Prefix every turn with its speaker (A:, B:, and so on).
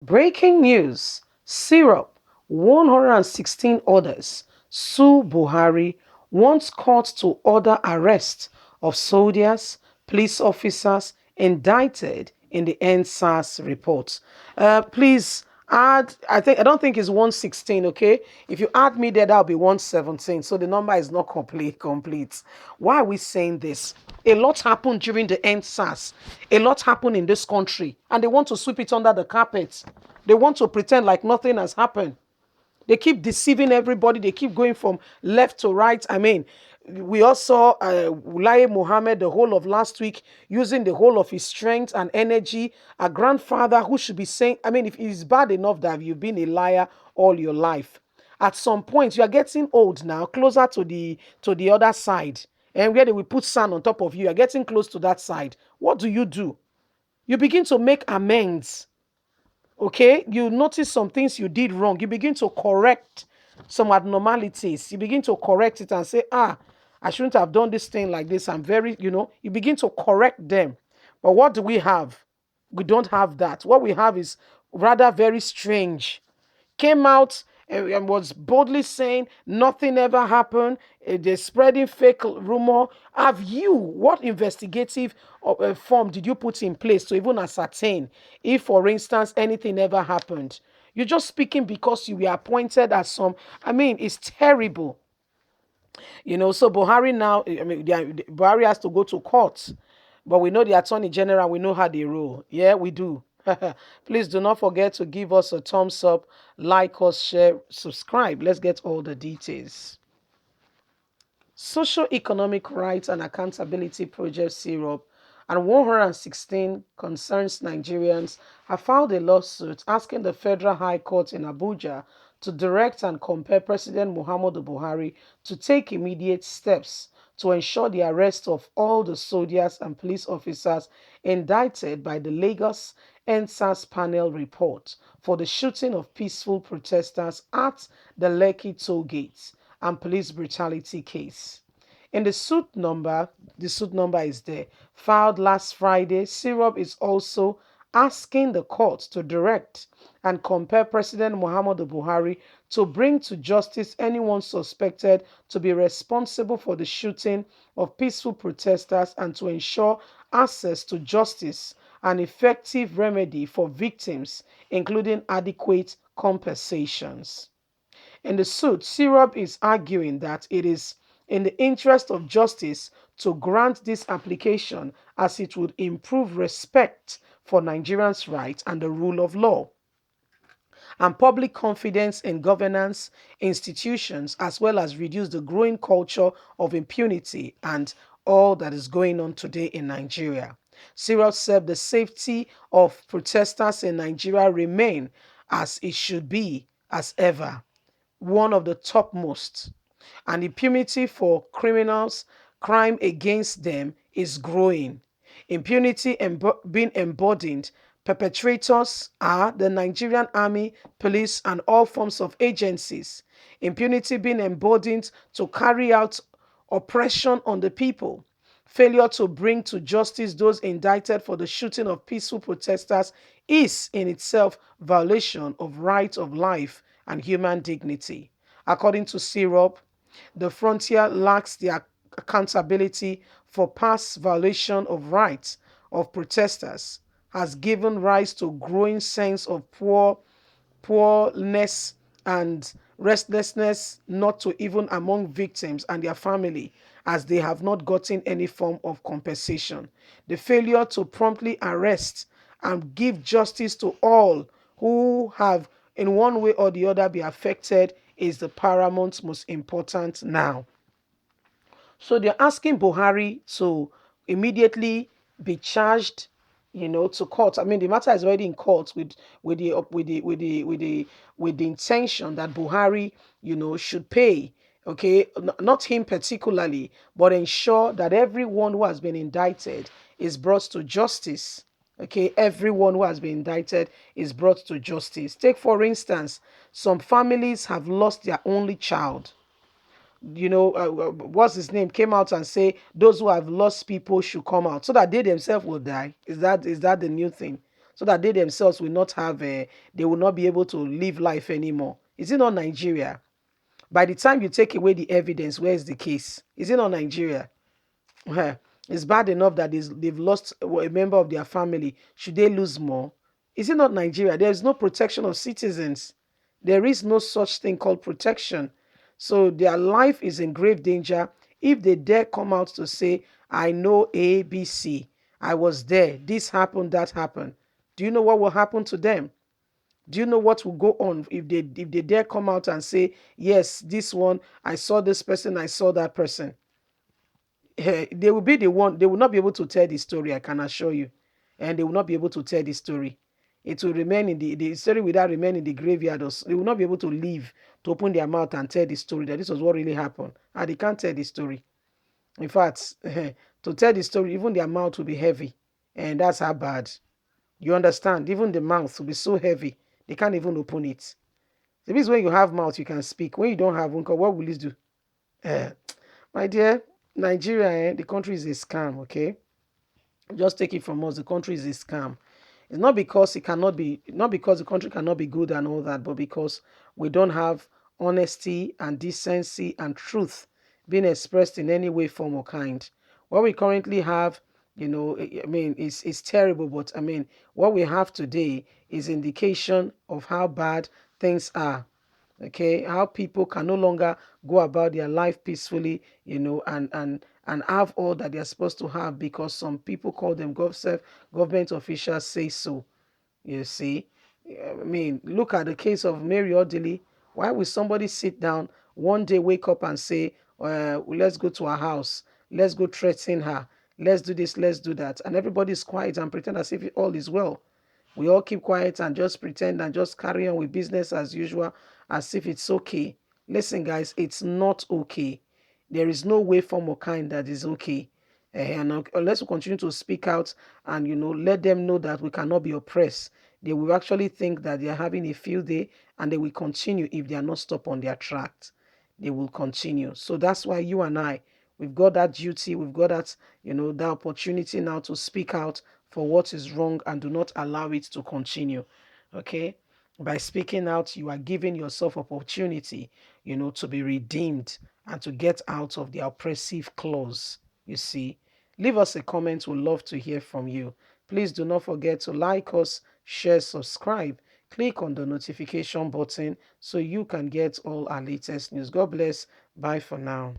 A: Breaking news. Syrup, 116 others sue Buhari, wants court to order arrest of soldiers, police officers indicted in the NSAS report. Please add, I don't think it's 116, okay? If you add me there, that'll be 117. So the number is not complete. Why are we saying this? A lot happened during the NSAS. A lot happened in this country, and they want to sweep it under the carpet. They want to pretend like nothing has happened. They keep deceiving everybody. They keep going from left to right. I mean, we all saw Wulaye Mohammed the whole of last week using the whole of his strength and energy. A grandfather who should be saying, I mean, if it's bad enough that you've been a liar all your life, at some point you are getting old now, closer to the other side, and where they will put sand on top of you. You're getting close to that side. What do? You begin to make amends. Okay, you notice some things you did wrong, you begin to correct some abnormalities, you begin to correct it and say, I shouldn't have done this thing like this, I'm very, you begin to correct them. But what do we have? We don't have that. What we have is rather very strange. Came out and was boldly saying nothing ever happened. They're spreading fake rumor. Have you, what investigative form did you put in place to even ascertain if, for instance, anything ever happened? You're just speaking because you were appointed as some. I mean, it's terrible. So Buhari now, I mean, Buhari has to go to court, but we know the Attorney General, we know how they rule. Yeah, we do. Please do not forget to give us a thumbs up, like us, share, subscribe. Let's get all the details. Socio-Economic Rights and Accountability Project Syrup and 116 concerns Nigerians have filed a lawsuit asking the Federal High Court in Abuja to direct and compel President Muhammadu Buhari to take immediate steps to ensure the arrest of all the soldiers and police officers indicted by the Lagos NSAS panel report for the shooting of peaceful protesters at the Lekki toll gates and police brutality case. In the suit number is there, filed last Friday, Syrup is also asking the court to direct and compel President Muhammadu Buhari to bring to justice anyone suspected to be responsible for the shooting of peaceful protesters and to ensure access to justice and effective remedy for victims, including adequate compensations. In the suit, Syrup is arguing that it is in the interest of justice to grant this application as it would improve respect for Nigerians' rights and the rule of law and public confidence in governance institutions, as well as reduce the growing culture of impunity and all that is going on today in Nigeria. Syrup said the safety of protesters in Nigeria remain as it should be as ever, one of the topmost, and impunity for criminals, crime against them is growing. Impunity being embodied, perpetrators are the Nigerian army, police, and all forms of agencies. Impunity being embodied to carry out oppression on the people. Failure to bring to justice those indicted for the shooting of peaceful protesters is in itself violation of right of life and human dignity. According to Syrup, the frontier lacks the accountability for past violation of rights of protesters, has given rise to growing sense of poorness and restlessness, not to even among victims and their family, as they have not gotten any form of compensation. The failure to promptly arrest and give justice to all who have in one way or the other be affected is the paramount most important now. So they're asking Buhari to immediately be charged, to court. I mean, the matter is already in court with the intention that Buhari, should pay. Okay, not him particularly, but ensure that everyone who has been indicted is brought to justice. Okay, everyone who has been indicted is brought to justice. Take, for instance, some families have lost their only child. What's his name came out and say those who have lost people should come out so that they themselves will die. Is that the new thing? so that they themselves will not have a, they will not be able to live life anymore. Is it not Nigeria? By the time you take away the evidence, where is the case? Is it not Nigeria? Eh, it's bad enough that they've lost a member of their family. Should they lose more? Is it not Nigeria? There is no protection of citizens. There is no such thing called protection. So their life is in grave danger if they dare come out to say, I know A, B, C. I was there. This happened, that happened. Do you know what will happen to them? Do you know what will go on if they dare come out and say, yes, this one, I saw this person, I saw that person? They will be the one, they will not be able to tell the story, I can assure you. And they will not be able to tell the story. It will remain in the story will remain in the graveyard. Or they will not be able to leave to open their mouth and tell the story that this was what really happened. And they can't tell the story. In fact, to tell the story, even their mouth will be heavy. And that's how bad. You understand? Even the mouth will be so heavy, they can't even open it. So this is when you have mouth, you can speak. When you don't have one, what will this do? Uh, my dear, Nigeria, the country is a scam, okay? Just take it from us, the country is a scam. It's not because it cannot be, not because the country cannot be good and all that, but because we don't have honesty and decency and truth being expressed in any way, form, or kind. What we currently have, I mean, is terrible, but I mean, what we have today is indication of how bad things are. Okay, how people can no longer go about their life peacefully, and have all that they're supposed to have because some people call them government officials say so. You see, I mean, look at the case of Mary Odili. Why will somebody sit down one day, wake up and say, let's go to her house, let's go threaten her, let's do this, let's do that, and everybody's quiet and pretend as if all is well. We all keep quiet and just pretend and just carry on with business as usual as if it's okay. Listen, guys, it's not okay. There is no way, form, or kind that is okay. And unless we continue to speak out and let them know that we cannot be oppressed, they will actually think that they are having a field day, and they will continue if they are not stopped on their tracks. They will continue. So that's why you and I, we've got that duty, we've got that, that opportunity now to speak out for what is wrong and do not allow it to continue. Okay? By speaking out, you are giving yourself opportunity, to be redeemed and to get out of the oppressive clause. You see, leave us a comment. We'd love to hear from you. Please do not forget to like us, share, subscribe. Click on the notification button so you can get all our latest news. God bless. Bye for now.